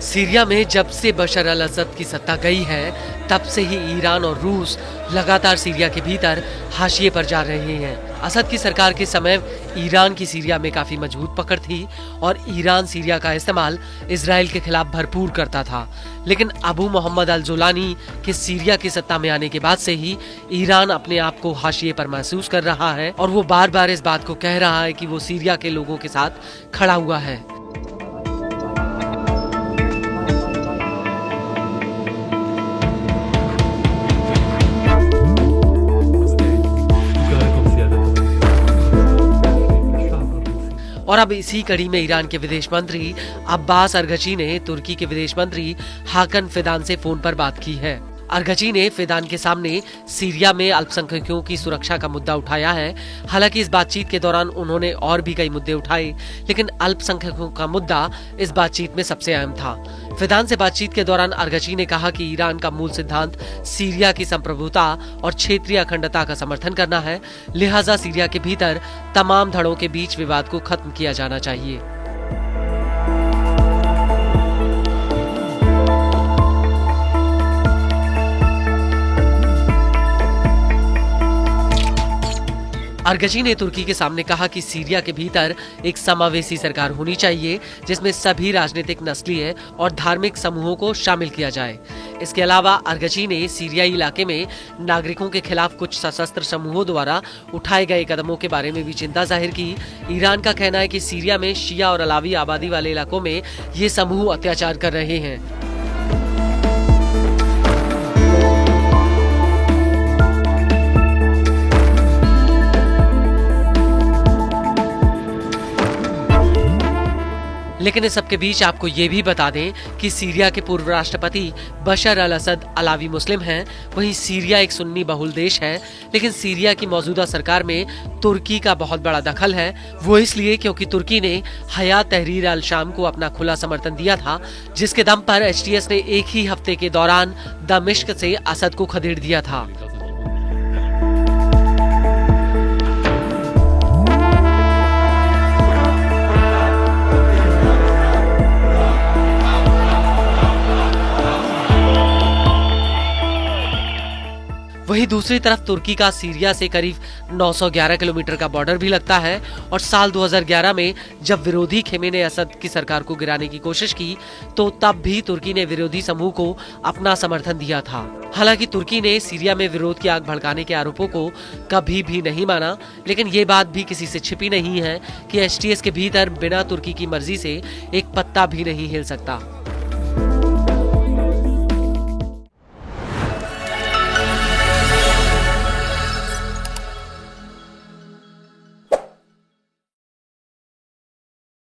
Syria में जब से बशर अल असद की सत्ता गई है, तब से ही ईरान और रूस लगातार सीरिया के भीतर हाशिए पर जा रहे हैं। असद की सरकार के समय ईरान की सीरिया में काफी मजबूत पकड़ थी और ईरान सीरिया का इस्तेमाल इजराइल के खिलाफ भरपूर करता था। लेकिन अबू मोहम्मद अल जोलानी के सीरिया की सत्ता में आने के बाद से ही ईरान अपने आप को हाशिए पर महसूस कर रहा है और वो बार बार इस बात को कह रहा है कि वो सीरिया के लोगों के साथ खड़ा हुआ है। और अब इसी कड़ी में ईरान के विदेश मंत्री अब्बास अरगची ने तुर्की के विदेश मंत्री हाकन फिदान से फोन पर बात की है। अरगची ने फिदान के सामने सीरिया में अल्पसंख्यकों की सुरक्षा का मुद्दा उठाया है। हालांकि इस बातचीत के दौरान उन्होंने और भी कई मुद्दे उठाए, लेकिन अल्पसंख्यकों का मुद्दा इस बातचीत में सबसे अहम था। फिदान से बातचीत के दौरान अरगची ने कहा कि ईरान का मूल सिद्धांत सीरिया की संप्रभुता और क्षेत्रीय अखंडता का समर्थन करना है, लिहाजा सीरिया के भीतर तमाम धड़ों के बीच विवाद को खत्म किया जाना चाहिए। अरगची ने तुर्की के सामने कहा कि सीरिया के भीतर एक समावेशी सरकार होनी चाहिए, जिसमें सभी राजनीतिक, नस्लीय और धार्मिक समूहों को शामिल किया जाए। इसके अलावा अरगची ने सीरियाई इलाके में नागरिकों के खिलाफ कुछ सशस्त्र समूहों द्वारा उठाए गए कदमों के बारे में भी चिंता जाहिर की। ईरान का कहना है कि सीरिया में शिया और अलावी आबादी वाले इलाकों में ये समूह अत्याचार कर रहे हैं। लेकिन इस सबके बीच आपको ये भी बता दें कि सीरिया के पूर्व राष्ट्रपति बशर अल असद अलावी मुस्लिम हैं। वहीं सीरिया एक सुन्नी बहुल देश है, लेकिन सीरिया की मौजूदा सरकार में तुर्की का बहुत बड़ा दखल है। वो इसलिए क्योंकि तुर्की ने हयात तहरीर अल शाम को अपना खुला समर्थन दिया था, जिसके दम पर एचटीएस ने एक ही हफ्ते के दौरान दमिश्क से असद को खदेड़ दिया था। वहीं दूसरी तरफ तुर्की का सीरिया से करीब 911 किलोमीटर का बॉर्डर भी लगता है और साल 2011 में जब विरोधी खेमे ने असद की सरकार को गिराने की कोशिश की, तो तब भी तुर्की ने विरोधी समूह को अपना समर्थन दिया था। हालांकि तुर्की ने सीरिया में विरोध की आग भड़काने के आरोपों को कभी भी नहीं माना, लेकिन ये बात भी किसी से छिपी नहीं है कि एचटीएस के भीतर बिना तुर्की की मर्जी से एक पत्ता भी नहीं हिल सकता।